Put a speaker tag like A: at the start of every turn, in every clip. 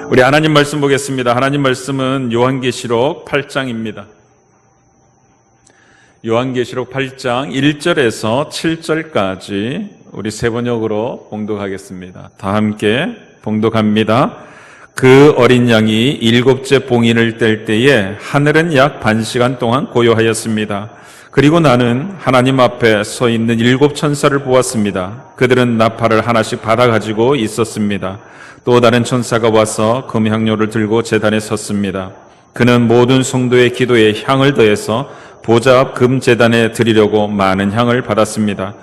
A: 우리 하나님 말씀 보겠습니다. 하나님 말씀은 요한계시록 8장입니다. 요한계시록 8장 1절에서 7절까지 우리 세 번역으로 봉독하겠습니다. 다 함께 봉독합니다. 그 어린 양이 7째 봉인을 뗄 때에 하늘은 약 반시간 동안 고요하였습니다. 그리고 나는 하나님 앞에 서 있는 7 천사를 보았습니다. 그들은 나팔을 하나씩 받아가지고 있었습니다. 또 다른 천사가 와서 금향료를 들고 제단에 섰습니다. 그는 모든 성도의 기도에 향을 더해서 보좌 앞 금제단에 드리려고 많은 향을 받았습니다.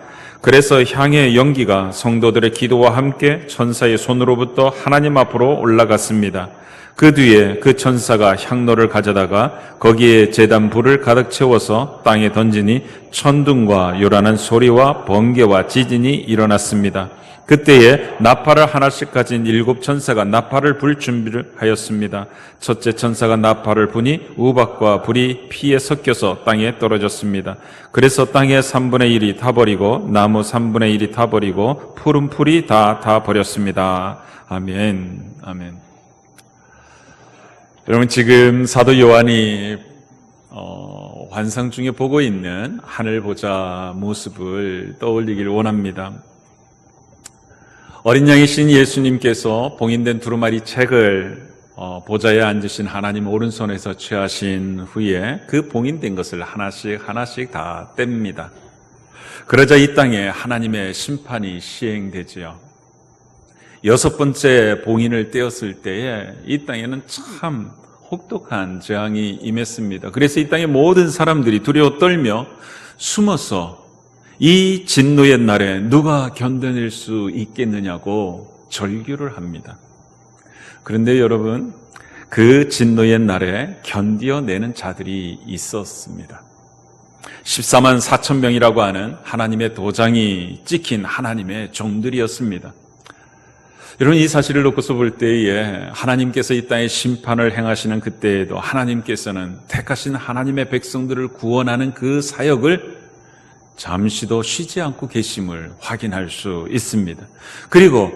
A: 그래서 향의 연기가 성도들의 기도와 함께 천사의 손으로부터 하나님 앞으로 올라갔습니다. 그 뒤에 그 천사가 향로를 가져다가 거기에 제단 불을 가득 채워서 땅에 던지니 천둥과 요란한 소리와 번개와 지진이 일어났습니다. 그때에 나팔을 하나씩 가진 7 천사가 나팔을 불 준비를 하였습니다. 첫째 천사가 나팔을 부니 우박과 불이 피에 섞여서 땅에 떨어졌습니다. 그래서 땅의 3분의 1이 타버리고 나무 3분의 1이 타버리고 푸른 풀이 다 타버렸습니다. 아멘. 아멘. 여러분, 지금 사도 요한이 환상 중에 보고 있는 하늘 보좌 모습을 떠올리길 원합니다. 어린 양이신 예수님께서 봉인된 두루마리 책을 보좌에 앉으신 하나님 오른손에서 취하신 후에 그 봉인된 것을 하나씩 다 뗍니다. 그러자 이 땅에 하나님의 심판이 시행되지요. 6번째 봉인을 떼었을 때에 이 땅에는 참 혹독한 재앙이 임했습니다. 그래서 이 땅의 모든 사람들이 두려워 떨며 숨어서 이 진노의 날에 누가 견뎌낼 수 있겠느냐고 절규를 합니다. 그런데 여러분, 그 진노의 날에 견뎌내는 자들이 있었습니다. 14만 4천 명이라고 하는 하나님의 도장이 찍힌 하나님의 종들이었습니다. 여러분, 이 사실을 놓고서 볼 때에 하나님께서 이 땅에 심판을 행하시는 그때에도 하나님께서는 택하신 하나님의 백성들을 구원하는 그 사역을 잠시도 쉬지 않고 계심을 확인할 수 있습니다. 그리고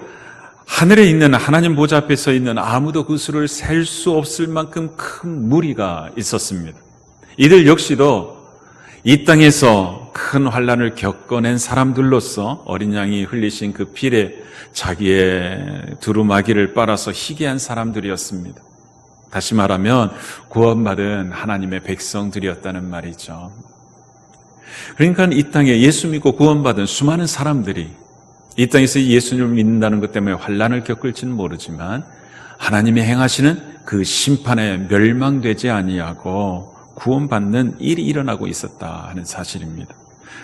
A: 하늘에 있는 하나님 보좌 앞에 서 있는 아무도 그 수를 셀 수 없을 만큼 큰 무리가 있었습니다. 이들 역시도 이 땅에서 큰 환난을 겪어낸 사람들로서 어린 양이 흘리신 그 피에 자기의 두루마기를 빨아서 희귀한 사람들이었습니다. 다시 말하면 구원받은 하나님의 백성들이었다는 말이죠. 그러니까 이 땅에 예수 믿고 구원받은 수많은 사람들이 이 땅에서 예수님을 믿는다는 것 때문에 환난을 겪을지는 모르지만 하나님이 행하시는 그 심판에 멸망되지 아니하고 구원받는 일이 일어나고 있었다 하는 사실입니다.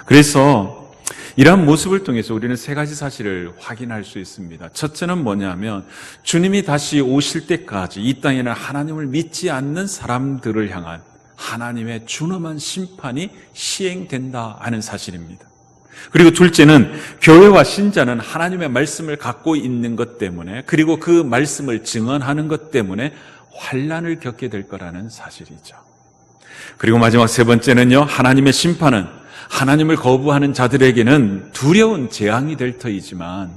A: 그래서 이러한 모습을 통해서 우리는 3가지 사실을 확인할 수 있습니다. 첫째는 뭐냐면 주님이 다시 오실 때까지 이 땅에는 하나님을 믿지 않는 사람들을 향한 하나님의 준엄한 심판이 시행된다 하는 사실입니다. 그리고 둘째는 교회와 신자는 하나님의 말씀을 갖고 있는 것 때문에, 그리고 그 말씀을 증언하는 것 때문에 환난을 겪게 될 거라는 사실이죠. 그리고 마지막 3번째는요, 하나님의 심판은 하나님을 거부하는 자들에게는 두려운 재앙이 될 터이지만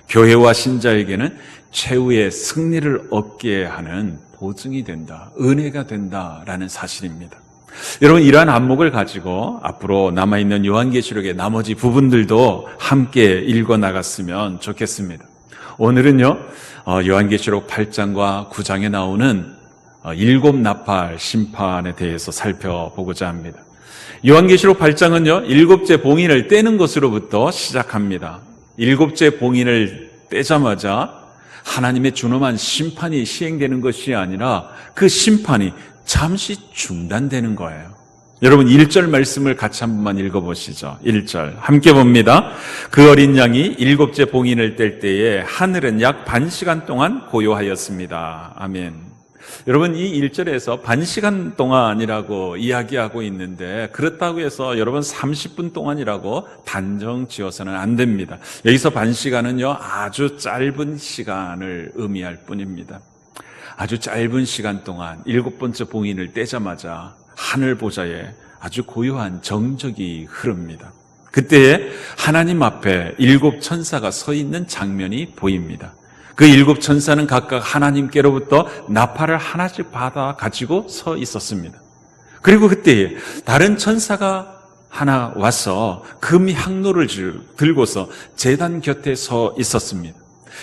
A: 교회와 신자에게는 최후의 승리를 얻게 하는 보증이 된다, 은혜가 된다라는 사실입니다. 여러분, 이러한 안목을 가지고 앞으로 남아있는 요한계시록의 나머지 부분들도 함께 읽어나갔으면 좋겠습니다. 오늘은요, 요한계시록 8장과 9장에 나오는 7 나팔 심판에 대해서 살펴보고자 합니다. 요한계시록 8장은요, 7째 봉인을 떼는 것으로부터 시작합니다. 7째 봉인을 떼자마자 하나님의 준엄한 심판이 시행되는 것이 아니라 그 심판이 잠시 중단되는 거예요. 여러분, 1절 말씀을 같이 한 번만 읽어보시죠. 1절 함께 봅니다. 그 어린 양이 7째 봉인을 뗄 때에 하늘은 약 반시간 동안 고요하였습니다. 아멘. 여러분, 이 1절에서 반시간 동안이라고 이야기하고 있는데 그렇다고 해서 여러분 30분 동안이라고 단정 지어서는 안 됩니다. 여기서 반시간은요, 아주 짧은 시간을 의미할 뿐입니다. 아주 짧은 시간 동안 7번째 봉인을 떼자마자 하늘 보좌에 아주 고요한 정적이 흐릅니다. 그때에 하나님 앞에 7 천사가 서 있는 장면이 보입니다. 그 7 천사는 각각 하나님께로부터 나팔을 하나씩 받아 가지고 서 있었습니다. 그리고 그때에 다른 천사가 하나 와서 금 향로를 들고서 제단 곁에 서 있었습니다.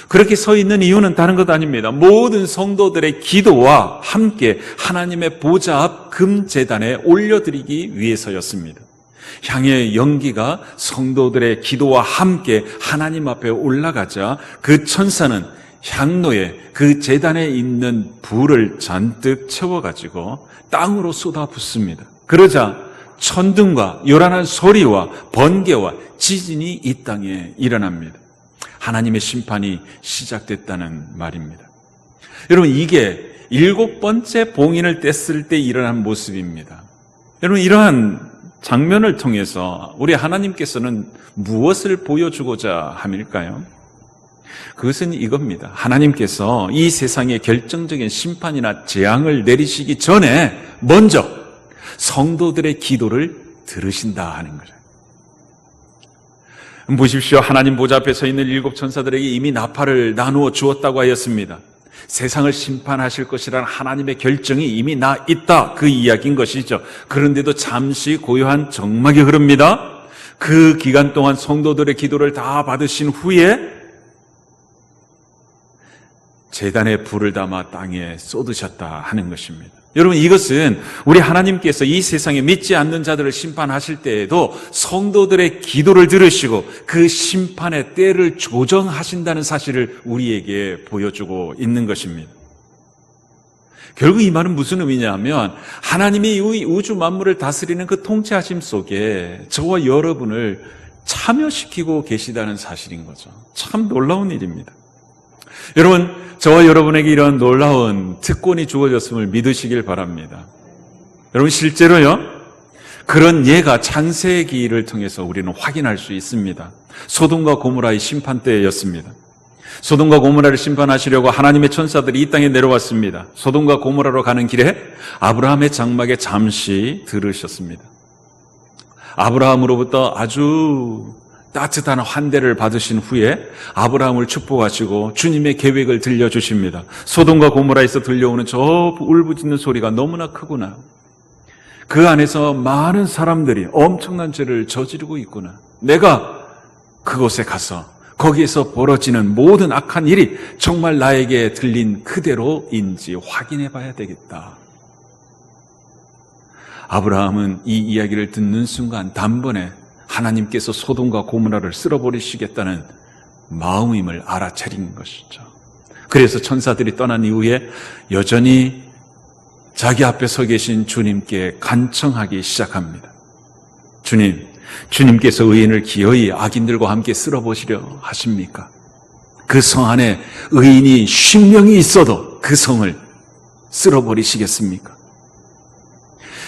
A: 그렇게 서 있는 이유는 다른 것 아닙니다. 모든 성도들의 기도와 함께 하나님의 보좌 앞 금제단에 올려드리기 위해서였습니다. 향의 연기가 성도들의 기도와 함께 하나님 앞에 올라가자 그 천사는 향로에 그 제단에 있는 불을 잔뜩 채워가지고 땅으로 쏟아붓습니다. 그러자 천둥과 요란한 소리와 번개와 지진이 이 땅에 일어납니다. 하나님의 심판이 시작됐다는 말입니다. 여러분, 이게 7번째 봉인을 뗐을 때 일어난 모습입니다. 여러분, 이러한 장면을 통해서 우리 하나님께서는 무엇을 보여주고자 함일까요? 그것은 이겁니다. 하나님께서 이 세상에 결정적인 심판이나 재앙을 내리시기 전에 먼저 성도들의 기도를 들으신다 하는 거죠. 보십시오. 하나님 보좌 앞에 서 있는 7 천사들에게 이미 나팔을 나누어 주었다고 하였습니다. 세상을 심판하실 것이라는 하나님의 결정이 이미 나 있다, 그 이야기인 것이죠. 그런데도 잠시 고요한 정막이 흐릅니다. 그 기간 동안 성도들의 기도를 다 받으신 후에 제단에 불을 담아 땅에 쏟으셨다 하는 것입니다. 여러분, 이것은 우리 하나님께서 이 세상에 믿지 않는 자들을 심판하실 때에도 성도들의 기도를 들으시고 그 심판의 때를 조정하신다는 사실을 우리에게 보여주고 있는 것입니다. 결국 이 말은 무슨 의미냐면 하나님이 이 우주 만물을 다스리는 그 통치하심 속에 저와 여러분을 참여시키고 계시다는 사실인 거죠. 참 놀라운 일입니다. 여러분, 저와 여러분에게 이런 놀라운 특권이 주어졌음을 믿으시길 바랍니다. 여러분, 실제로요, 그런 예가 창세기를 통해서 우리는 확인할 수 있습니다. 소돔과 고모라의 심판 때였습니다. 소돔과 고모라를 심판하시려고 하나님의 천사들이 이 땅에 내려왔습니다. 소돔과 고모라로 가는 길에 아브라함의 장막에 잠시 들으셨습니다. 아브라함으로부터 아주 따뜻한 환대를 받으신 후에 아브라함을 축복하시고 주님의 계획을 들려주십니다. 소돔과 고모라에서 들려오는 저 울부짖는 소리가 너무나 크구나. 그 안에서 많은 사람들이 엄청난 죄를 저지르고 있구나. 내가 그곳에 가서 거기에서 벌어지는 모든 악한 일이 정말 나에게 들린 그대로인지 확인해 봐야 되겠다. 아브라함은 이 이야기를 듣는 순간 단번에 하나님께서 소돔과 고모라를 쓸어버리시겠다는 마음임을 알아차린 것이죠. 그래서 천사들이 떠난 이후에 여전히 자기 앞에 서 계신 주님께 간청하기 시작합니다. 주님께서 의인을 기어이 악인들과 함께 쓸어보시려 하십니까? 그 성 안에 의인이 10명이 있어도 그 성을 쓸어버리시겠습니까?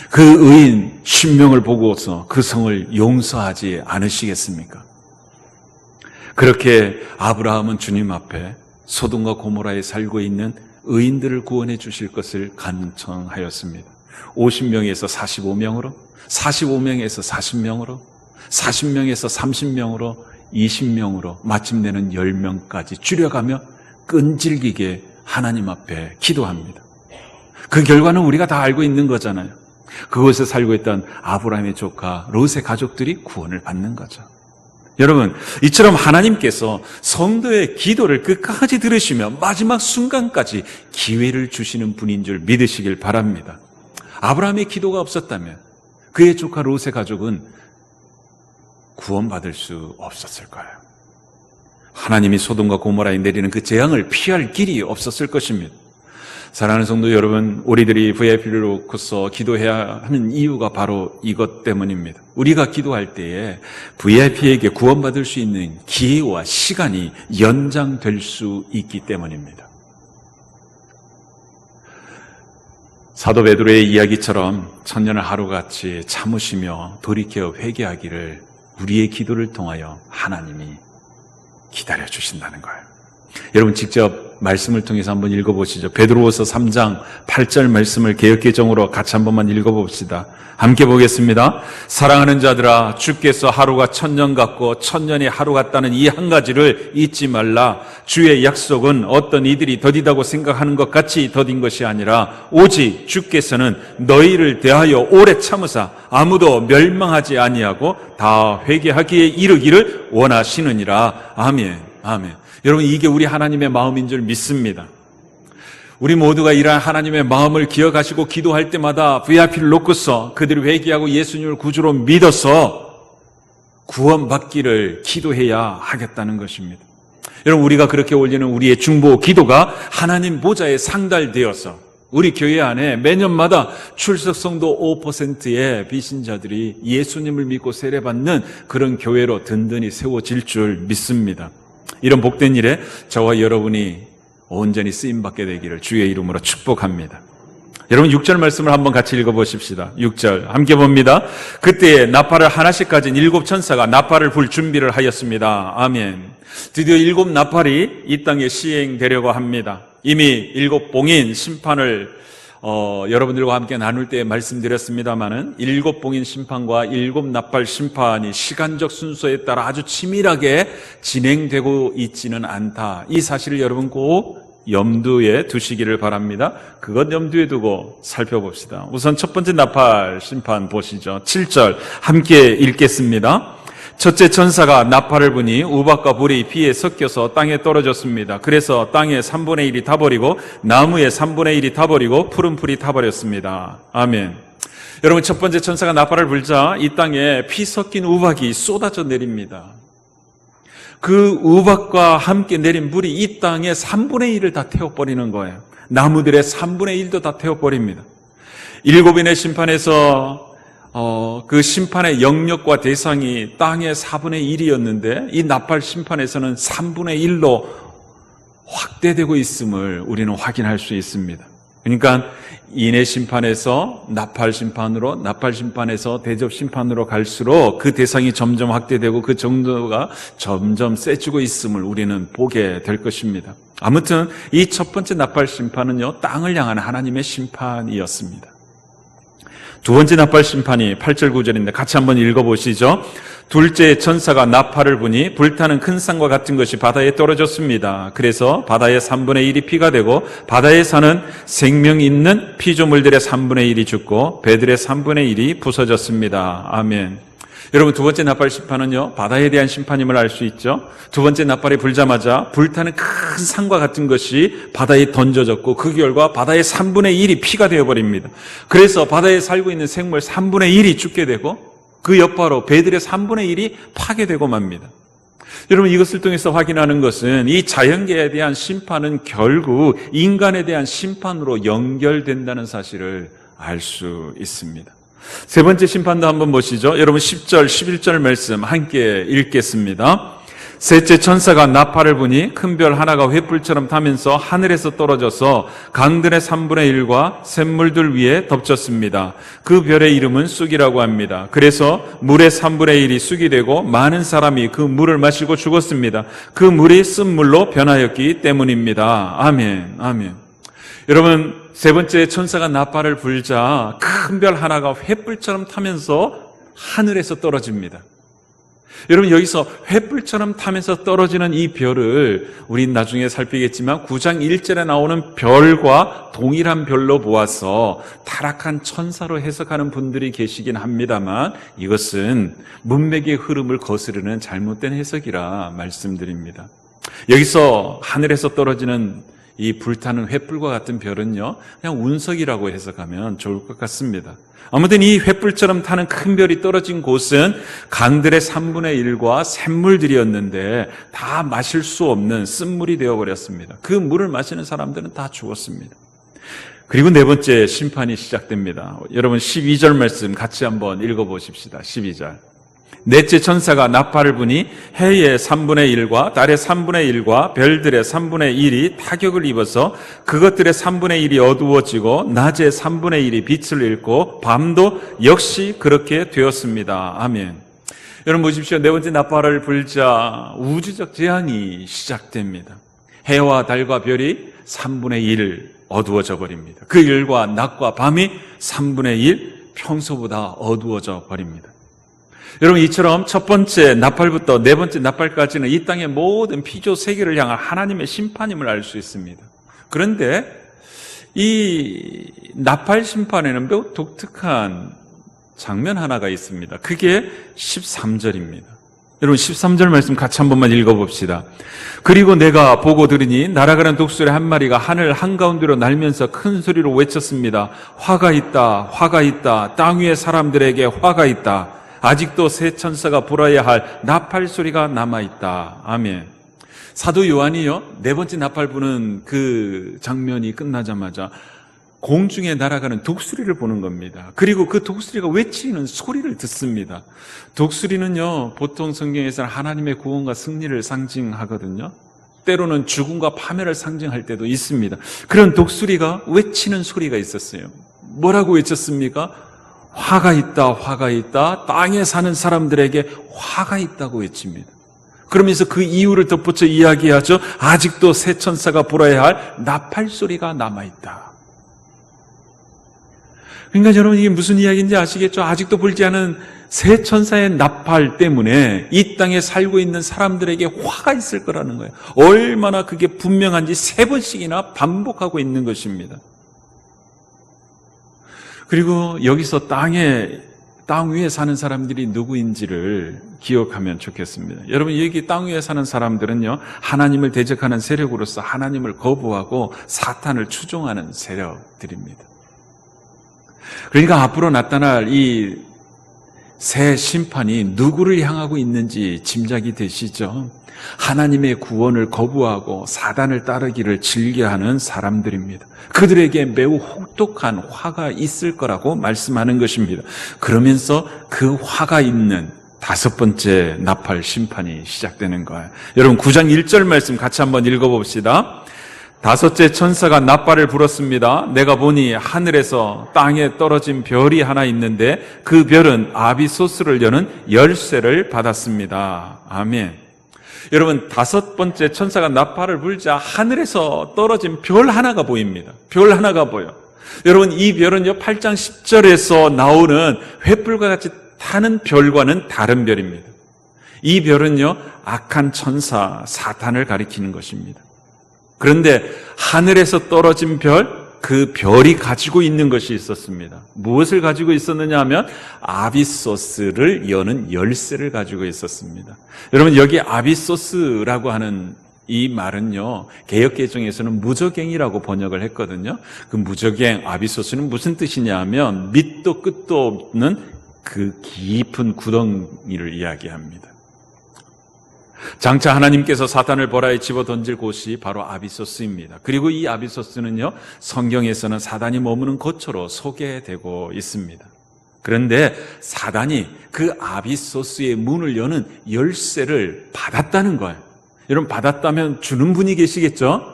A: 그 의인 10명을 보고서 그 성을 용서하지 않으시겠습니까? 그렇게 아브라함은 주님 앞에 소돔과 고모라에 살고 있는 의인들을 구원해 주실 것을 간청하였습니다. 50명에서 45명으로, 45명에서 40명으로, 40명에서 30명으로, 20명으로 마침내는 10명까지 줄여가며 끈질기게 하나님 앞에 기도합니다. 그 결과는 우리가 다 알고 있는 거잖아요. 그곳에 살고 있던 아브라함의 조카 롯의 가족들이 구원을 받는 거죠. 여러분, 이처럼 하나님께서 성도의 기도를 끝까지 들으시며 마지막 순간까지 기회를 주시는 분인 줄 믿으시길 바랍니다. 아브라함의 기도가 없었다면 그의 조카 롯의 가족은 구원받을 수 없었을 거예요. 하나님이 소돔과 고모라에 내리는 그 재앙을 피할 길이 없었을 것입니다. 사랑하는 성도 여러분, 우리들이 VIP를 놓고서 기도해야 하는 이유가 바로 이것 때문입니다. 우리가 기도할 때에 VIP에게 구원받을 수 있는 기회와 시간이 연장될 수 있기 때문입니다. 사도 베드로의 이야기처럼 천년을 하루같이 참으시며 돌이켜 회개하기를 우리의 기도를 통하여 하나님이 기다려 주신다는 거예요. 여러분, 직접 말씀을 통해서 한번 읽어보시죠. 베드로후서 3장 8절 말씀을 개역개정으로 같이 한 번만 읽어봅시다. 함께 보겠습니다. 사랑하는 자들아, 주께서 하루가 1000년 같고 1000년이 하루 같다는 이 한 가지를 잊지 말라. 주의 약속은 어떤 이들이 더디다고 생각하는 것 같이 더딘 것이 아니라 오직 주께서는 너희를 대하여 오래 참으사 아무도 멸망하지 아니하고 다 회개하기에 이르기를 원하시느니라. 아멘. 아멘. 여러분, 이게 우리 하나님의 마음인 줄 믿습니다. 우리 모두가 이러한 하나님의 마음을 기억하시고 기도할 때마다 VIP를 놓고서 그들이 회개하고 예수님을 구주로 믿어서 구원받기를 기도해야 하겠다는 것입니다. 여러분, 우리가 그렇게 올리는 우리의 중보 기도가 하나님 보좌에 상달되어서 우리 교회 안에 매년마다 출석 성도 5%의 비신자들이 예수님을 믿고 세례받는 그런 교회로 든든히 세워질 줄 믿습니다. 이런 복된 일에 저와 여러분이 온전히 쓰임받게 되기를 주의 이름으로 축복합니다. 여러분, 6절 말씀을 한번 같이 읽어보십시다. 6절 함께 봅니다. 그때에 나팔을 하나씩 가진 7 천사가 나팔을 불 준비를 하였습니다. 아멘. 드디어 7 나팔이 이 땅에 시행되려고 합니다. 이미 7 봉인 심판을 여러분들과 함께 나눌 때 말씀드렸습니다마는 7 봉인 심판과 7 나팔 심판이 시간적 순서에 따라 아주 치밀하게 진행되고 있지는 않다. 이 사실을 여러분 꼭 염두에 두시기를 바랍니다. 그것 염두에 두고 살펴봅시다. 우선 첫 번째 나팔 심판 보시죠. 7절 함께 읽겠습니다. 첫째 천사가 나팔을 부니 우박과 불이 피에 섞여서 땅에 떨어졌습니다. 그래서 땅의 3분의 1이 타버리고 나무의 3분의 1이 타버리고 푸른 풀이 타버렸습니다. 아멘. 여러분, 첫 번째 천사가 나팔을 불자 이 땅에 피 섞인 우박이 쏟아져 내립니다. 그 우박과 함께 내린 불이 이 땅의 3분의 1을 다 태워버리는 거예요. 나무들의 3분의 1도 다 태워버립니다. 7인의 심판에서 그 심판의 영역과 대상이 땅의 4분의 1이었는데 이 나팔 심판에서는 3분의 1로 확대되고 있음을 우리는 확인할 수 있습니다. 그러니까 인의 심판에서 나팔 심판으로, 나팔 심판에서 대접 심판으로 갈수록 그 대상이 점점 확대되고 그 정도가 점점 세지고 있음을 우리는 보게 될 것입니다. 아무튼 이 첫 번째 나팔 심판은요, 땅을 향한 하나님의 심판이었습니다. 두 번째 나팔 심판이 8절 9절인데 같이 한번 읽어보시죠. 둘째 천사가 나팔을 부니 불타는 큰 산과 같은 것이 바다에 떨어졌습니다. 그래서 바다의 3분의 1이 피가 되고 바다에 사는 생명 있는 피조물들의 3분의 1이 죽고 배들의 3분의 1이 부서졌습니다. 아멘. 여러분, 두 번째 나팔 심판은요, 바다에 대한 심판임을 알 수 있죠. 두 번째 나팔이 불자마자 불타는 큰 산과 같은 것이 바다에 던져졌고 그 결과 바다의 3분의 1이 피가 되어버립니다. 그래서 바다에 살고 있는 생물 3분의 1이 죽게 되고 그 여파로 배들의 3분의 1이 파괴되고 맙니다. 여러분, 이것을 통해서 확인하는 것은 이 자연계에 대한 심판은 결국 인간에 대한 심판으로 연결된다는 사실을 알 수 있습니다. 세 번째 심판도 한번 보시죠. 여러분, 10절, 11절 말씀 함께 읽겠습니다. 셋째 천사가 나팔을 부니 큰 별 하나가 횃불처럼 타면서 하늘에서 떨어져서 강들의 3분의 1과 샘물들 위에 덮쳤습니다. 그 별의 이름은 쑥이라고 합니다. 그래서 물의 3분의 1이 쑥이 되고 많은 사람이 그 물을 마시고 죽었습니다. 그 물이 쓴물로 변하였기 때문입니다. 아멘, 아멘. 여러분, 세 번째 천사가 나팔을 불자 큰 별 하나가 횃불처럼 타면서 하늘에서 떨어집니다. 여러분, 여기서 횃불처럼 타면서 떨어지는 이 별을 우린 나중에 살피겠지만 9장 1절에 나오는 별과 동일한 별로 보아서 타락한 천사로 해석하는 분들이 계시긴 합니다만 이것은 문맥의 흐름을 거스르는 잘못된 해석이라 말씀드립니다. 여기서 하늘에서 떨어지는 이 불타는 횃불과 같은 별은요, 그냥 운석이라고 해석하면 좋을 것 같습니다. 아무튼 이 횃불처럼 타는 큰 별이 떨어진 곳은 강들의 3분의 1과 샘물들이었는데 다 마실 수 없는 쓴물이 되어버렸습니다. 그 물을 마시는 사람들은 다 죽었습니다. 그리고 네 번째 심판이 시작됩니다. 여러분, 12절 말씀 같이 한번 읽어보십시다. 12절. 넷째 천사가 나팔을 부니 해의 3분의 1과 달의 3분의 1과 별들의 3분의 1이 타격을 입어서 그것들의 3분의 1이 어두워지고 낮의 3분의 1이 빛을 잃고 밤도 역시 그렇게 되었습니다. 아멘. 여러분 보십시오. 네 번째 나팔을 불자 우주적 재앙이 시작됩니다. 해와 달과 별이 3분의 1 어두워져 버립니다. 그 일과 낮과 밤이 3분의 1 평소보다 어두워져 버립니다. 여러분, 이처럼 첫 번째 나팔부터 네 번째 나팔까지는 이 땅의 모든 피조 세계를 향한 하나님의 심판임을 알 수 있습니다. 그런데 이 나팔 심판에는 매우 독특한 장면 하나가 있습니다. 그게 13절입니다. 여러분, 13절 말씀 같이 한 번만 읽어봅시다. 그리고 내가 보고 들으니 날아가는 독수리 한 마리가 하늘 한가운데로 날면서 큰 소리로 외쳤습니다. 화가 있다, 화가 있다. 땅 위의 사람들에게 화가 있다. 아직도 새 천사가 불어야 할 나팔 소리가 남아있다. 아멘. 사도 요한이요, 네 번째 나팔 부는 그 장면이 끝나자마자 공중에 날아가는 독수리를 보는 겁니다. 그리고 그 독수리가 외치는 소리를 듣습니다. 독수리는요, 보통 성경에서는 하나님의 구원과 승리를 상징하거든요. 때로는 죽음과 파멸을 상징할 때도 있습니다. 그런 독수리가 외치는 소리가 있었어요. 뭐라고 외쳤습니까? 화가 있다, 화가 있다. 땅에 사는 사람들에게 화가 있다고 외칩니다. 그러면서 그 이유를 덧붙여 이야기하죠. 아직도 새 천사가 불어야 할 나팔 소리가 남아있다. 그러니까 여러분, 이게 무슨 이야기인지 아시겠죠? 아직도 불지 않은 새 천사의 나팔 때문에 이 땅에 살고 있는 사람들에게 화가 있을 거라는 거예요. 얼마나 그게 분명한지 세 번씩이나 반복하고 있는 것입니다. 그리고 여기서 땅 위에 사는 사람들이 누구인지를 기억하면 좋겠습니다. 여러분, 여기 땅 위에 사는 사람들은요, 하나님을 대적하는 세력으로서 하나님을 거부하고 사탄을 추종하는 세력들입니다. 그러니까 앞으로 나타날 이 새 심판이 누구를 향하고 있는지 짐작이 되시죠? 하나님의 구원을 거부하고 사단을 따르기를 즐겨하는 사람들입니다. 그들에게 매우 혹독한 화가 있을 거라고 말씀하는 것입니다. 그러면서 그 화가 있는 다섯 번째 나팔 심판이 시작되는 거예요. 여러분, 9장 1절 말씀 같이 한번 읽어봅시다. 다섯째 천사가 나팔을 불었습니다. 내가 보니 하늘에서 땅에 떨어진 별이 하나 있는데 그 별은 아비소스를 여는 열쇠를 받았습니다. 아멘. 여러분, 다섯 번째 천사가 나팔을 불자 하늘에서 떨어진 별 하나가 보입니다. 별 하나가 보여. 여러분, 이 별은요, 8장 10절에서 나오는 횃불과 같이 타는 별과는 다른 별입니다. 이 별은요, 악한 천사 사탄을 가리키는 것입니다. 그런데 하늘에서 떨어진 별, 그 별이 가지고 있는 것이 있었습니다. 무엇을 가지고 있었느냐 하면 아비소스를 여는 열쇠를 가지고 있었습니다. 여러분, 여기 아비소스라고 하는 이 말은요, 개역개정에서는 무저갱이라고 번역을 했거든요. 그 무저갱, 아비소스는 무슨 뜻이냐 하면 밑도 끝도 없는 그 깊은 구덩이를 이야기합니다. 장차 하나님께서 사탄을 보라에 집어 던질 곳이 바로 아비소스입니다. 그리고 이 아비소스는요, 성경에서는 사단이 머무는 거처로 소개되고 있습니다. 그런데 사단이 그 아비소스의 문을 여는 열쇠를 받았다는 거예요. 여러분, 받았다면 주는 분이 계시겠죠?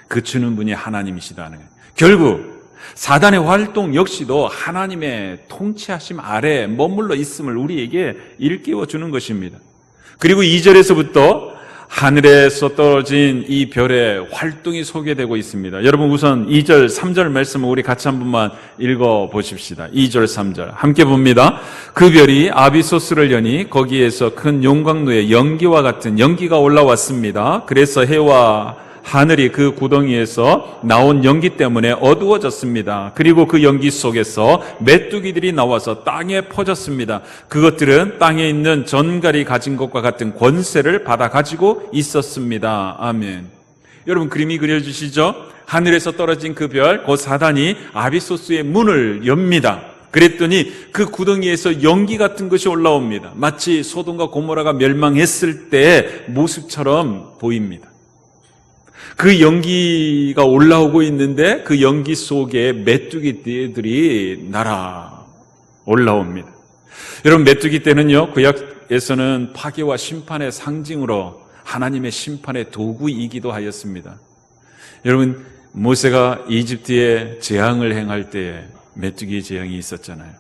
A: 그 주는 분이 하나님이시다는 거예요. 결국 사단의 활동 역시도 하나님의 통치하심 아래에 머물러 있음을 우리에게 일깨워 주는 것입니다. 그리고 2절에서부터 하늘에서 떨어진 이 별의 활동이 소개되고 있습니다. 여러분, 우선 2절, 3절 말씀을 우리 같이 한 번만 읽어보십시다. 2절, 3절 함께 봅니다. 그 별이 아비소스를 여니 거기에서 큰 용광로의 연기와 같은 연기가 올라왔습니다. 그래서 해와 하늘이 그 구덩이에서 나온 연기 때문에 어두워졌습니다. 그리고 그 연기 속에서 메뚜기들이 나와서 땅에 퍼졌습니다. 그것들은 땅에 있는 전갈이 가진 것과 같은 권세를 받아 가지고 있었습니다. 아멘. 여러분, 그림이 그려지시죠? 하늘에서 떨어진 그 별, 그 사단이 아비소스의 문을 엽니다. 그랬더니 그 구덩이에서 연기 같은 것이 올라옵니다. 마치 소돔과 고모라가 멸망했을 때의 모습처럼 보입니다. 그 연기가 올라오고 있는데 그 연기 속에 메뚜기떼들이 날아 올라옵니다. 여러분, 메뚜기떼는요, 구약에서는 파괴와 심판의 상징으로 하나님의 심판의 도구이기도 하였습니다. 여러분, 모세가 이집트에 재앙을 행할 때에 메뚜기 재앙이 있었잖아요.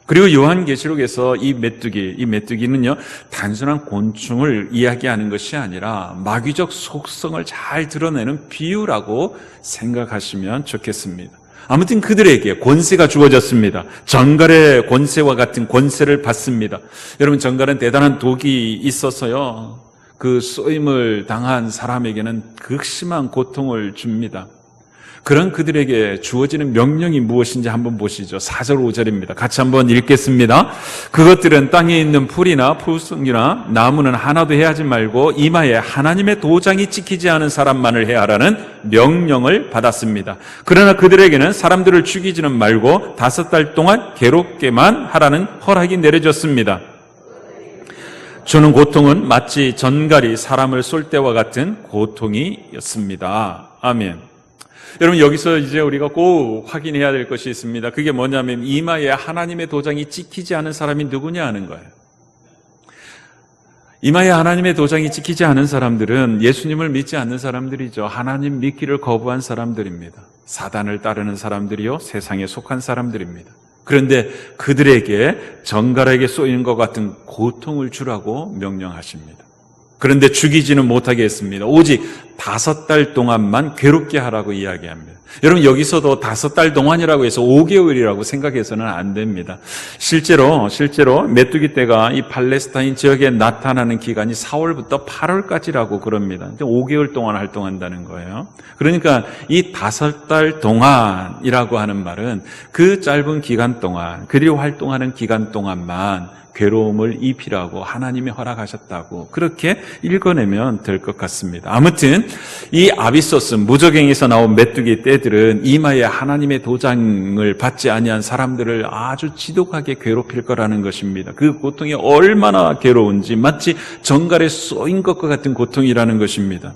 A: 그리고 요한계시록에서 이 메뚜기는요, 단순한 곤충을 이야기하는 것이 아니라 마귀적 속성을 잘 드러내는 비유라고 생각하시면 좋겠습니다. 아무튼 그들에게 권세가 주어졌습니다. 전갈의 권세와 같은 권세를 받습니다. 여러분, 전갈은 대단한 독이 있어서요, 그 쏘임을 당한 사람에게는 극심한 고통을 줍니다. 그런 그들에게 주어지는 명령이 무엇인지 한번 보시죠. 4절 5절입니다. 같이 한번 읽겠습니다. 그것들은 땅에 있는 풀이나 풀송이나 나무는 하나도 해하지 말고 이마에 하나님의 도장이 찍히지 않은 사람만을 해야 하라는 명령을 받았습니다. 그러나 그들에게는 사람들을 죽이지는 말고 5달 동안 괴롭게만 하라는 허락이 내려졌습니다. 주는 고통은 마치 전갈이 사람을 쏠 때와 같은 고통이었습니다. 아멘. 여러분, 여기서 이제 우리가 꼭 확인해야 될 것이 있습니다. 그게 뭐냐면 이마에 하나님의 도장이 찍히지 않은 사람이 누구냐 하는 거예요. 이마에 하나님의 도장이 찍히지 않은 사람들은 예수님을 믿지 않는 사람들이죠. 하나님 믿기를 거부한 사람들입니다. 사단을 따르는 사람들이요, 세상에 속한 사람들입니다. 그런데 그들에게 전갈에게 쏘이는 것 같은 고통을 주라고 명령하십니다. 그런데 죽이지는 못하게 했습니다. 오직 5달 동안만 괴롭게 하라고 이야기합니다. 여러분, 여기서도 5달 동안이라고 해서 5개월이라고 생각해서는 안 됩니다. 실제로 메뚜기 떼가 이 팔레스타인 지역에 나타나는 기간이 4월부터 8월까지라고 그럽니다. 5개월 동안 활동한다는 거예요. 그러니까 이 5달 동안이라고 하는 말은 그 짧은 기간 동안, 그들이 활동하는 기간 동안만 괴로움을 입히라고 하나님이 허락하셨다고 그렇게 읽어내면 될 것 같습니다. 아무튼 이 아비소스, 무저갱에서 나온 메뚜기 떼들은 이마에 하나님의 도장을 받지 아니한 사람들을 아주 지독하게 괴롭힐 거라는 것입니다. 그 고통이 얼마나 괴로운지 마치 전갈에 쏘인 것과 같은 고통이라는 것입니다.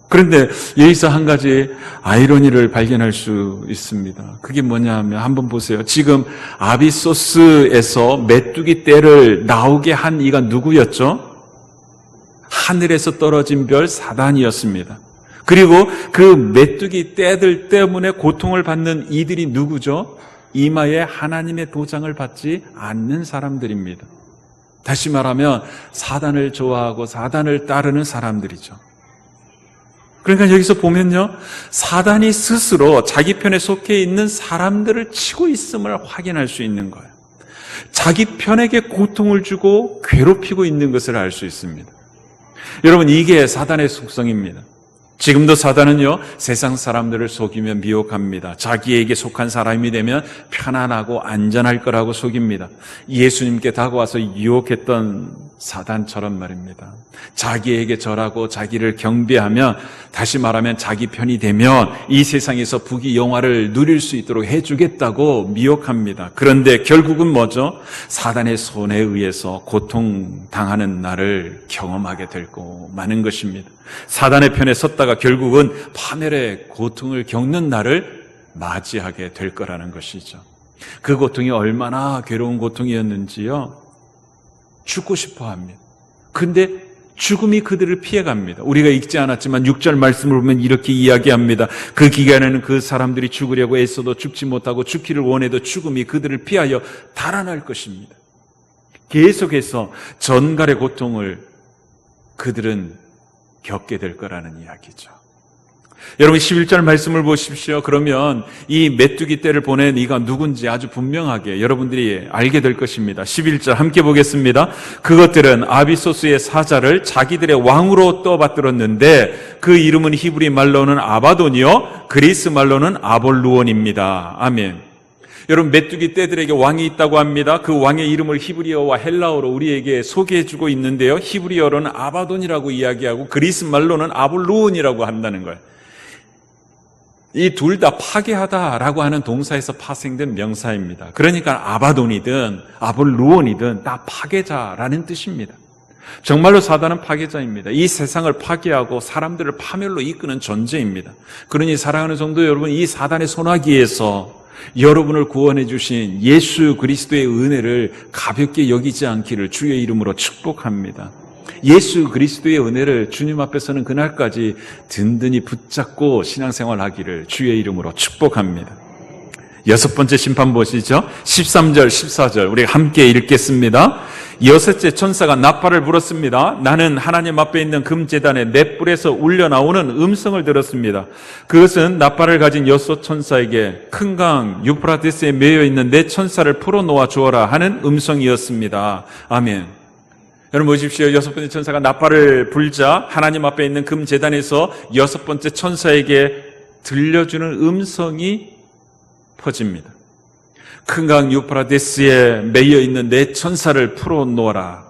A: 그런데 여기서 한 가지 아이러니를 발견할 수 있습니다. 그게 뭐냐 하면 한번 보세요. 지금 아비소스에서 메뚜기 떼를 나오게 한 이가 누구였죠? 하늘에서 떨어진 별 사단이었습니다. 그리고 그 메뚜기 떼들 때문에 고통을 받는 이들이 누구죠? 이마에 하나님의 도장을 받지 않는 사람들입니다. 다시 말하면 사단을 좋아하고 사단을 따르는 사람들이죠. 그러니까 여기서 보면요, 사단이 스스로 자기 편에 속해 있는 사람들을 치고 있음을 확인할 수 있는 거예요. 자기 편에게 고통을 주고 괴롭히고 있는 것을 알 수 있습니다. 여러분, 이게 사단의 속성입니다. 지금도 사단은요, 세상 사람들을 속이며 미혹합니다. 자기에게 속한 사람이 되면 편안하고 안전할 거라고 속입니다. 예수님께 다가와서 유혹했던 사단처럼 말입니다. 자기에게 절하고 자기를 경배하면, 다시 말하면 자기 편이 되면 이 세상에서 부귀 영화를 누릴 수 있도록 해주겠다고 미혹합니다. 그런데 결국은 뭐죠? 사단의 손에 의해서 고통당하는 날을 경험하게 되고 마는 것입니다. 사단의 편에 섰다가 결국은 파멸의 고통을 겪는 날을 맞이하게 될 거라는 것이죠. 그 고통이 얼마나 괴로운 고통이었는지요, 죽고 싶어 합니다. 근데 죽음이 그들을 피해갑니다. 우리가 읽지 않았지만 6절 말씀을 보면 이렇게 이야기합니다. 그 기간에는 그 사람들이 죽으려고 애써도 죽지 못하고 죽기를 원해도 죽음이 그들을 피하여 달아날 것입니다. 계속해서 전갈의 고통을 그들은 겪게 될 거라는 이야기죠. 여러분, 11절 말씀을 보십시오. 그러면 이 메뚜기 떼를 보낸 이가 누군지 아주 분명하게 여러분들이 알게 될 것입니다. 11절 함께 보겠습니다. 그것들은 아비소스의 사자를 자기들의 왕으로 떠받들었는데 그 이름은 히브리 말로는 아바돈이요 그리스 말로는 아볼루온입니다. 아멘. 여러분, 메뚜기 떼들에게 왕이 있다고 합니다. 그 왕의 이름을 히브리어와 헬라어로 우리에게 소개해주고 있는데요, 히브리어로는 아바돈이라고 이야기하고 그리스 말로는 아볼루온이라고 한다는 거예요. 이 둘 다 파괴하다라고 하는 동사에서 파생된 명사입니다. 그러니까 아바돈이든 아볼루온이든 다 파괴자라는 뜻입니다. 정말로 사단은 파괴자입니다. 이 세상을 파괴하고 사람들을 파멸로 이끄는 존재입니다. 그러니 사랑하는 성도 여러분, 이 사단의 소나기에서 여러분을 구원해 주신 예수 그리스도의 은혜를 가볍게 여기지 않기를 주의 이름으로 축복합니다. 예수 그리스도의 은혜를 주님 앞에서는 그날까지 든든히 붙잡고 신앙생활하기를 주의 이름으로 축복합니다. 여섯 번째 심판 보시죠. 13절, 14절 우리 함께 읽겠습니다. 여섯째 천사가 나팔을 불었습니다. 나는 하나님 앞에 있는 금제단의 넷불에서 울려나오는 음성을 들었습니다. 그것은 나팔을 가진 여섯 천사에게 큰 강 유프라테스에 매여 있는 네 천사를 풀어놓아 주어라 하는 음성이었습니다. 아멘. 여러분 보십시오. 여섯 번째 천사가 나팔을 불자 하나님 앞에 있는 금제단에서 여섯 번째 천사에게 들려주는 음성이 퍼집니다. 큰 강 유프라테스에 매여 있는 네 천사를 풀어놓아라.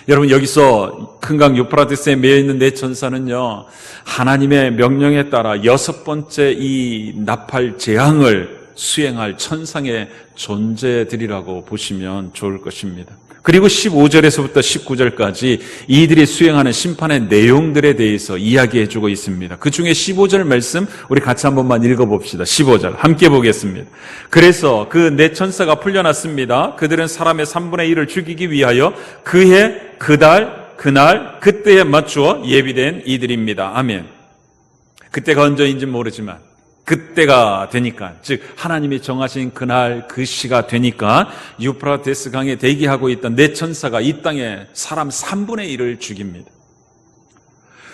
A: 여러분 여기서 큰 강 유프라테스에 매여 있는 네 천사는요, 하나님의 명령에 따라 여섯 번째 이 나팔 재앙을 수행할 천상의 존재들이라고 보시면 좋을 것입니다. 그리고 15절에서부터 19절까지 이들이 수행하는 심판의 내용들에 대해서 이야기해 주고 있습니다. 그 중에 15절 말씀 우리 같이 한 번만 읽어봅시다. 15절 함께 보겠습니다. 그래서 그 네 천사가 풀려났습니다. 그들은 사람의 3분의 1을 죽이기 위하여 그해, 그달, 그날, 그때에 맞추어 예비된 이들입니다. 아멘. 그때가 언제인지 모르지만 그때가 되니까, 즉 하나님이 정하신 그날 그 시가 되니까 유프라테스 강에 대기하고 있던 네 천사가 이 땅에 사람 3분의 1을 죽입니다.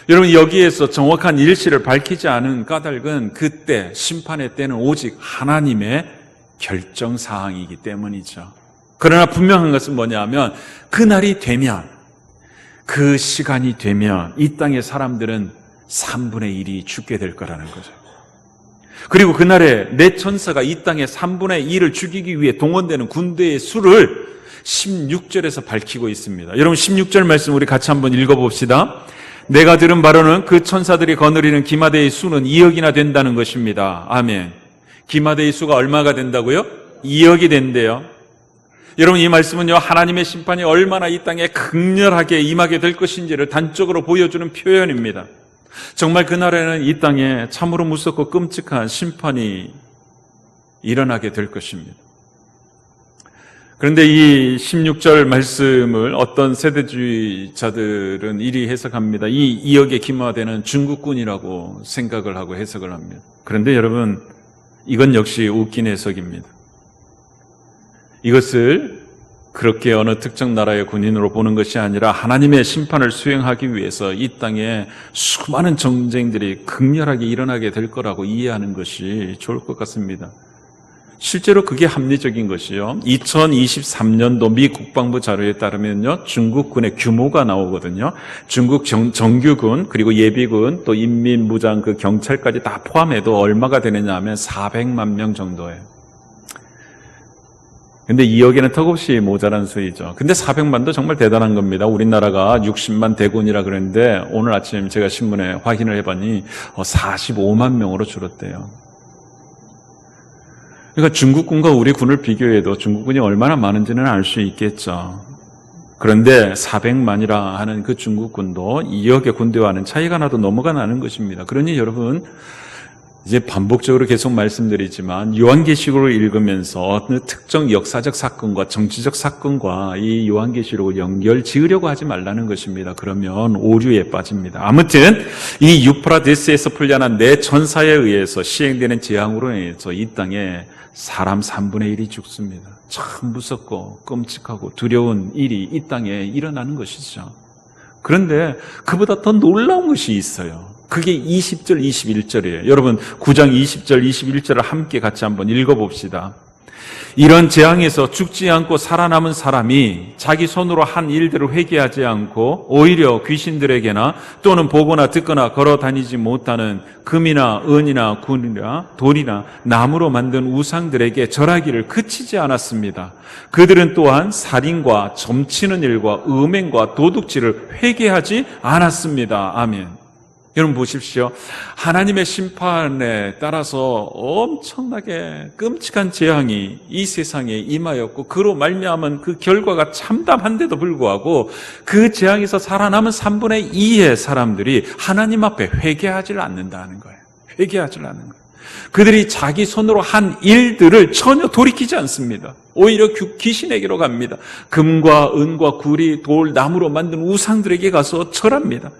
A: 여러분 여기에서 정확한 일시를 밝히지 않은 까닭은 그때 심판의 때는 오직 하나님의 결정사항이기 때문이죠. 그러나 분명한 것은 뭐냐면 그날이 되면, 그 시간이 되면 이 땅의 사람들은 3분의 1이 죽게 될 거라는 거죠. 그리고 그날에 네 천사가 이 땅의 3분의 1을 죽이기 위해 동원되는 군대의 수를 16절에서 밝히고 있습니다. 여러분 16절 말씀 우리 같이 한번 읽어봅시다. 내가 들은 바로는 그 천사들이 거느리는 기마대의 수는 2억이나 된다는 것입니다. 아멘. 기마대의 수가 얼마가 된다고요? 2억이 된대요. 여러분 이 말씀은요, 하나님의 심판이 얼마나 이 땅에 극렬하게 임하게 될 것인지를 단적으로 보여주는 표현입니다. 정말 그날에는 이 땅에 참으로 무섭고 끔찍한 심판이 일어나게 될 것입니다. 그런데 이 16절 말씀을 어떤 세대주의자들은 이리 해석합니다. 이 2억의 기마대는 중국군이라고 생각을 하고 해석을 합니다. 그런데 여러분 이건 역시 웃긴 해석입니다. 이것을 그렇게 어느 특정 나라의 군인으로 보는 것이 아니라 하나님의 심판을 수행하기 위해서 이 땅에 수많은 전쟁들이 극렬하게 일어나게 될 거라고 이해하는 것이 좋을 것 같습니다. 실제로 그게 합리적인 것이요. 2023년도 미 국방부 자료에 따르면요, 중국군의 규모가 나오거든요. 중국 정규군 그리고 예비군 또 인민무장 그 경찰까지 다 포함해도 얼마가 되느냐 하면 400만 명 정도예요. 근데 2억에는 턱없이 모자란 수이죠. 근데 400만도 정말 대단한 겁니다. 우리나라가 60만 대군이라 그랬는데 오늘 아침 제가 신문에 확인을 해보니 45만 명으로 줄었대요. 그러니까 중국군과 우리 군을 비교해도 중국군이 얼마나 많은지는 알 수 있겠죠. 그런데 400만이라 하는 그 중국군도 2억의 군대와는 차이가 나도 넘어가 나는 것입니다. 그러니 여러분 이제 반복적으로 계속 말씀드리지만 요한계시록을 읽으면서 어느 특정 역사적 사건과 정치적 사건과 이 요한계시록을 연결 지으려고 하지 말라는 것입니다. 그러면 오류에 빠집니다. 아무튼 이 유프라테스에서 풀려난 네 천사에 의해서 시행되는 재앙으로 인해서 이 땅에 사람 3분의 1이 죽습니다. 참 무섭고 끔찍하고 두려운 일이 이 땅에 일어나는 것이죠. 그런데 그보다 더 놀라운 것이 있어요. 그게 20절, 21절이에요. 여러분 9장 20절, 21절을 함께 같이 한번 읽어봅시다. 이런 재앙에서 죽지 않고 살아남은 사람이 자기 손으로 한 일들을 회개하지 않고 오히려 귀신들에게나 또는 보거나 듣거나 걸어 다니지 못하는 금이나 은이나 굴이나 돌이나 나무로 만든 우상들에게 절하기를 그치지 않았습니다. 그들은 또한 살인과 점치는 일과 음행과 도둑질을 회개하지 않았습니다. 아멘. 여러분 보십시오. 하나님의 심판에 따라서 엄청나게 끔찍한 재앙이 이 세상에 임하였고 그로 말미암은 그 결과가 참담한데도 불구하고 그 재앙에서 살아남은 3분의 2의 사람들이 하나님 앞에 회개하지 않는다는 거예요. 회개하지 않는 거예요. 그들이 자기 손으로 한 일들을 전혀 돌이키지 않습니다. 오히려 귀신에게로 갑니다. 금과 은과 구리, 돌, 나무로 만든 우상들에게 가서 절합니다.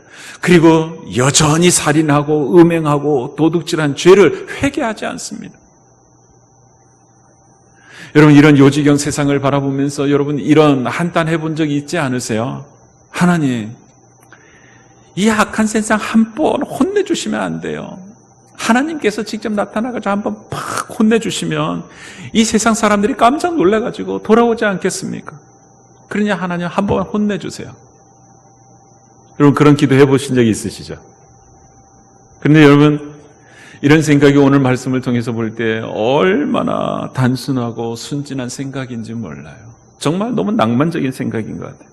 A: 그리고 여전히 살인하고 음행하고 도둑질한 죄를 회개하지 않습니다. 여러분, 이런 요지경 세상을 바라보면서 여러분 이런 한탄해 본 적이 있지 않으세요? 하나님, 이 악한 세상 한 번 혼내주시면 안 돼요. 하나님께서 직접 나타나가지고 한번 팍 혼내주시면 이 세상 사람들이 깜짝 놀라가지고 돌아오지 않겠습니까? 그러냐, 하나님 한번 혼내주세요. 여러분, 그런 기도 해보신 적이 있으시죠? 그런데 여러분, 이런 생각이 오늘 말씀을 통해서 볼 때 얼마나 단순하고 순진한 생각인지 몰라요. 정말 너무 낭만적인 생각인 것 같아요.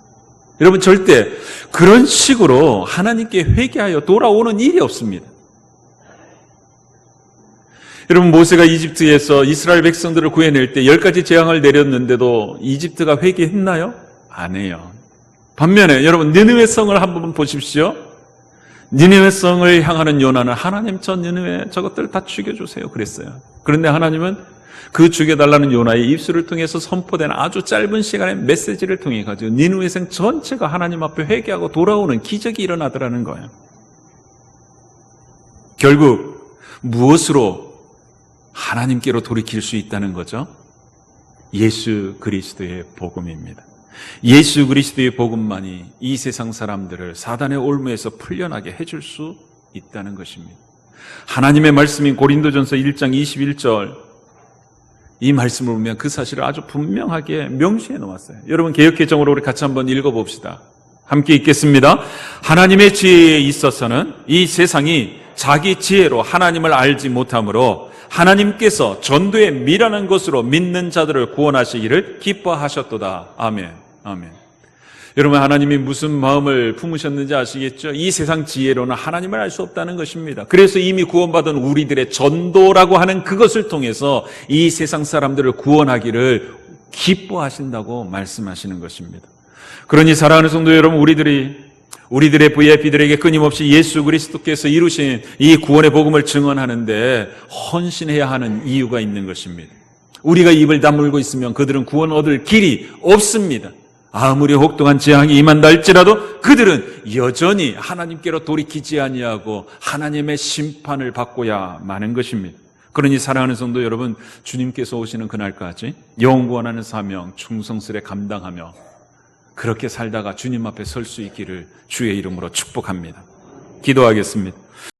A: 여러분, 절대 그런 식으로 하나님께 회개하여 돌아오는 일이 없습니다. 여러분, 모세가 이집트에서 이스라엘 백성들을 구해낼 때 10가지 재앙을 내렸는데도 이집트가 회개했나요? 안 해요. 반면에 여러분, 니느웨 성을 한번 보십시오. 니느웨 성을 향하는 요나는 하나님, 저 니느웨 저것들 다 죽여주세요 그랬어요. 그런데 하나님은 그 죽여달라는 요나의 입술을 통해서 선포된 아주 짧은 시간의 메시지를 통해 가지고 니느웨 성 전체가 하나님 앞에 회개하고 돌아오는 기적이 일어나더라는 거예요. 결국 무엇으로 하나님께로 돌이킬 수 있다는 거죠? 예수 그리스도의 복음입니다. 예수 그리스도의 복음만이 이 세상 사람들을 사단의 올무에서 풀려나게 해줄 수 있다는 것입니다. 하나님의 말씀인 고린도전서 1장 21절, 이 말씀을 보면 그 사실을 아주 분명하게 명시해 놓았어요. 여러분, 개역개정으로 우리 같이 한번 읽어봅시다. 함께 읽겠습니다. 하나님의 지혜에 있어서는 이 세상이 자기 지혜로 하나님을 알지 못하므로 하나님께서 전도에 미련한 것으로 믿는 자들을 구원하시기를 기뻐하셨도다. 아멘. 아멘. 여러분, 하나님이 무슨 마음을 품으셨는지 아시겠죠? 이 세상 지혜로는 하나님을 알 수 없다는 것입니다. 그래서 이미 구원받은 우리들의 전도라고 하는 그것을 통해서 이 세상 사람들을 구원하기를 기뻐하신다고 말씀하시는 것입니다. 그러니 사랑하는 성도 여러분, 우리들의 VIP들에게 끊임없이 예수 그리스도께서 이루신 이 구원의 복음을 증언하는데 헌신해야 하는 이유가 있는 것입니다. 우리가 입을 다물고 있으면 그들은 구원 얻을 길이 없습니다. 아무리 혹독한 재앙이 임한다 할지라도 그들은 여전히 하나님께로 돌이키지 아니하고 하나님의 심판을 받고야 마는 것입니다. 그러니 사랑하는 성도 여러분, 주님께서 오시는 그날까지 영원 구원하는 사명 충성스레 감당하며 그렇게 살다가 주님 앞에 설 수 있기를 주의 이름으로 축복합니다. 기도하겠습니다.